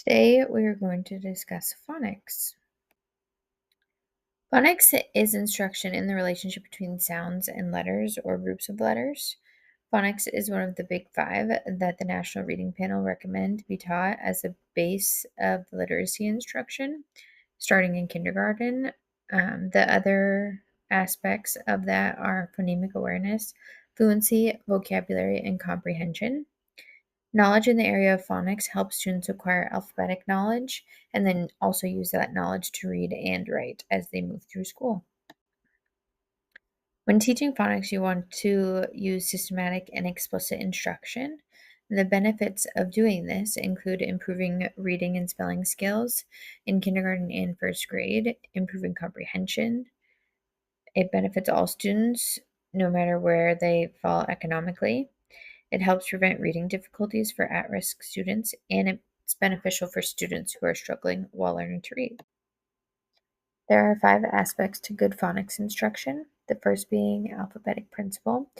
Today we are going to discuss phonics. Phonics is instruction in the relationship between sounds and letters or groups of letters. Phonics is one of the big five that the National Reading Panel recommend to be taught as a base of literacy instruction starting in kindergarten. The other aspects of that are phonemic awareness, fluency, vocabulary, and comprehension. Knowledge in the area of phonics helps students acquire alphabetic knowledge and then also use that knowledge to read and write as they move through school. When teaching phonics, you want to use systematic and explicit instruction. The benefits of doing this include improving reading and spelling skills in kindergarten and first grade, improving comprehension. It benefits all students, no matter where they fall economically. It helps prevent reading difficulties for at risk students, and it's beneficial for students who are struggling while learning to read. There are 5 aspects to good phonics instruction. The first being alphabetic principle,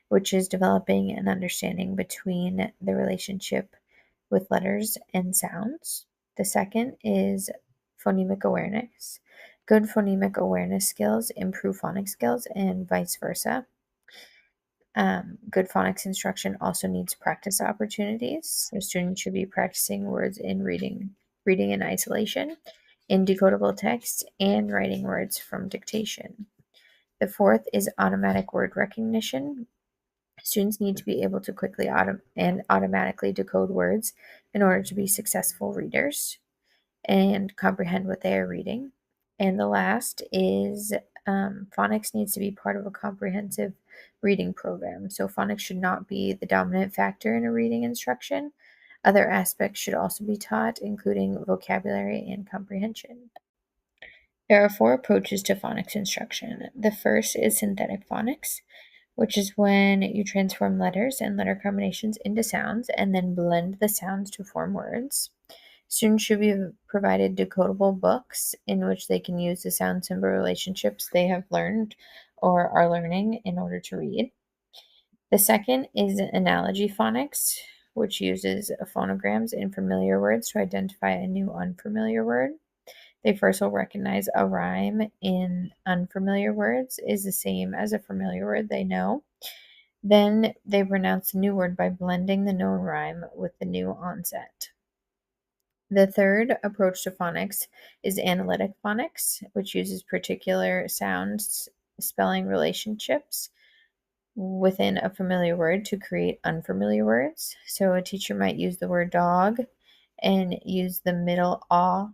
which is developing an understanding between the relationship with letters and sounds. The second is phonemic awareness. Good phonemic awareness skills improve phonics skills and vice versa. Good phonics instruction also needs practice opportunities. So students should be practicing words in reading in isolation, in decodable text, and writing words from dictation. The fourth is automatic word recognition. Students need to be able to quickly and automatically decode words in order to be successful readers and comprehend what they are reading. And the last is phonics needs to be part of a comprehensive reading program. So, phonics should not be the dominant factor in a reading instruction. Other aspects should also be taught, including vocabulary and comprehension. There are 4 approaches to phonics instruction. The first is synthetic phonics, which is when you transform letters and letter combinations into sounds and then blend the sounds to form words. Students should be provided decodable books in which they can use the sound symbol relationships they have learned or are learning in order to read. The second is analogy phonics, which uses phonograms in familiar words to identify a new unfamiliar word. They first will recognize a rhyme in unfamiliar words is the same as a familiar word they know. Then they pronounce the new word by blending the known rhyme with the new onset. The third approach to phonics is analytic phonics, which uses particular sound spelling relationships within a familiar word to create unfamiliar words. So a teacher might use the word dog and use the middle ah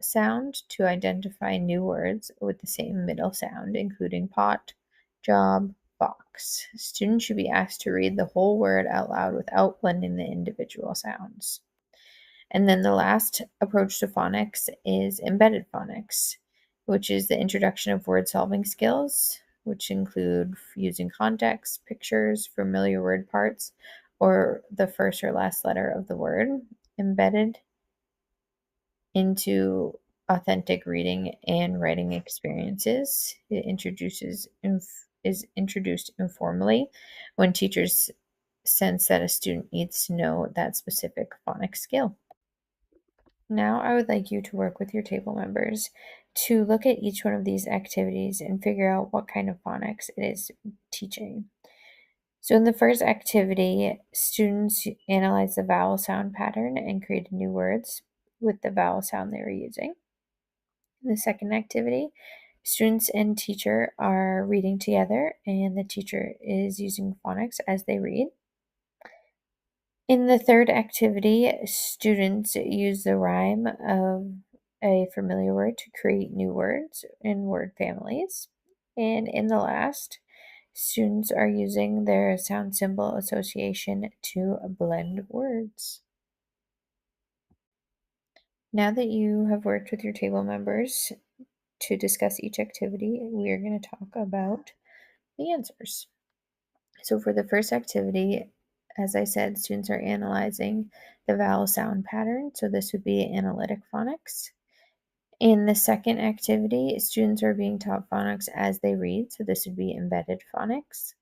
sound to identify new words with the same middle sound, including pot, job, box. Students should be asked to read the whole word out loud without blending the individual sounds. And then the last approach to phonics is embedded phonics, which is the introduction of word solving skills, which include using context, pictures, familiar word parts, or the first or last letter of the word, embedded into authentic reading and writing experiences. Is introduced informally when teachers sense that a student needs to know that specific phonics skill. Now I would like you to work with your table members to look at each one of these activities and figure out what kind of phonics it is teaching. So in the first activity, students analyze the vowel sound pattern and create new words with the vowel sound they were using. In the second activity, students and teacher are reading together and the teacher is using phonics as they read. In the third activity, students use the rhyme of a familiar word to create new words in word families. And in the last, students are using their sound symbol association to blend words. Now that you have worked with your table members to discuss each activity, we are going to talk about the answers. So for the first activity, as I said, students are analyzing the vowel sound pattern. So this would be analytic phonics. In the second activity, students are being taught phonics as they read. So this would be embedded phonics.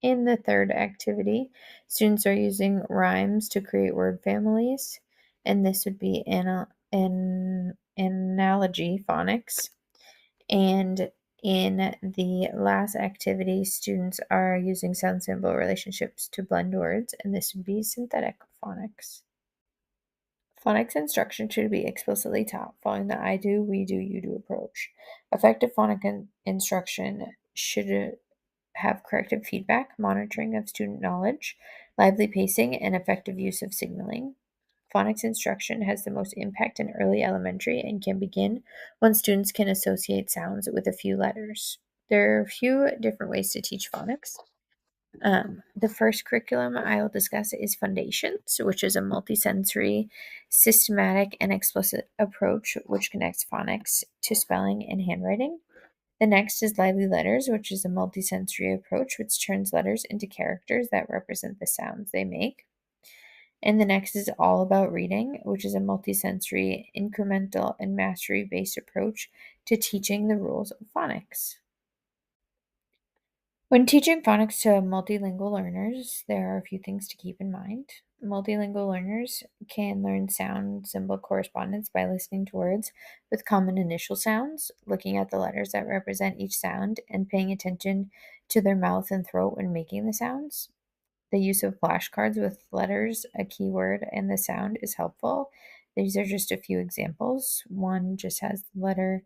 In the third activity, students are using rhymes to create word families. and this would be analogy phonics. And in the last activity, students are using sound symbol relationships to blend words, and this would be synthetic phonics. Phonics instruction should be explicitly taught, following the I do, we do, you do approach. Effective phonic instruction should have corrective feedback, monitoring of student knowledge, lively pacing, and effective use of signaling. Phonics instruction has the most impact in early elementary and can begin when students can associate sounds with a few letters. There are a few different ways to teach phonics. The first curriculum I will discuss is Foundations, which is a multisensory, systematic, and explicit approach which connects phonics to spelling and handwriting. The next is Lively Letters, which is a multisensory approach which turns letters into characters that represent the sounds they make. And the next is All About Reading, which is a multisensory, incremental, and mastery based approach to teaching the rules of phonics. When teaching phonics to multilingual learners, there are a few things to keep in mind. Multilingual learners can learn sound symbol correspondence by listening to words with common initial sounds, looking at the letters that represent each sound, and paying attention to their mouth and throat when making the sounds. The use of flashcards with letters, a keyword, and the sound is helpful. These are just a few examples. One just has the letter,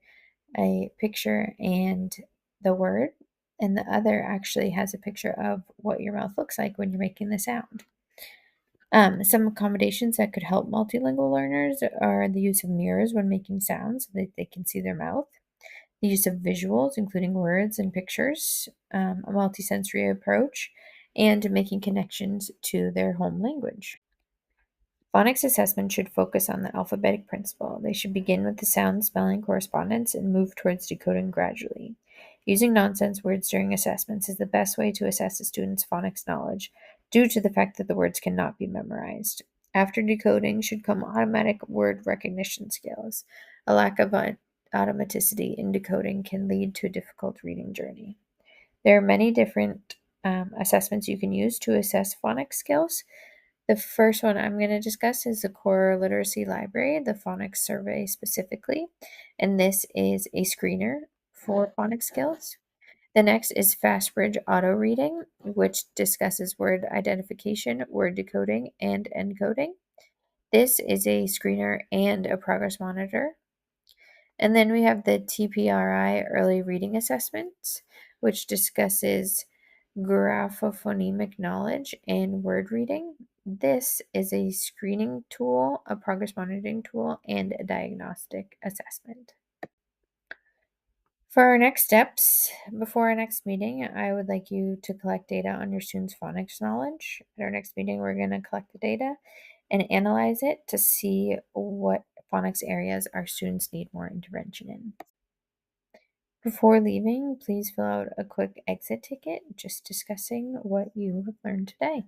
a picture, and the word, and the other actually has a picture of what your mouth looks like when you're making the sound. Some accommodations that could help multilingual learners are the use of mirrors when making sounds so that they can see their mouth, the use of visuals, including words and pictures, a multisensory approach, and making connections to their home language. Phonics assessment should focus on the alphabetic principle. They should begin with the sound spelling correspondence and move towards decoding gradually. Using nonsense words during assessments is the best way to assess a student's phonics knowledge due to the fact that the words cannot be memorized. After decoding should come automatic word recognition skills. A lack of automaticity in decoding can lead to a difficult reading journey. There are many different assessments you can use to assess phonics skills. The first one I'm going to discuss is the Core Literacy Library, the Phonics Survey specifically, and this is a screener for phonics skills. The next is FastBridge Auto Reading, which discusses word identification, word decoding, and encoding. This is a screener and a progress monitor. And then we have the TPRI Early Reading Assessments, which discusses graphophonemic knowledge and word reading. This is a screening tool, a progress monitoring tool, and a diagnostic assessment. For our next steps, before our next meeting, I would like you to collect data on your students' phonics knowledge. At our next meeting, we're going to collect the data and analyze it to see what phonics areas our students need more intervention in. Before leaving, please fill out a quick exit ticket just discussing what you have learned today.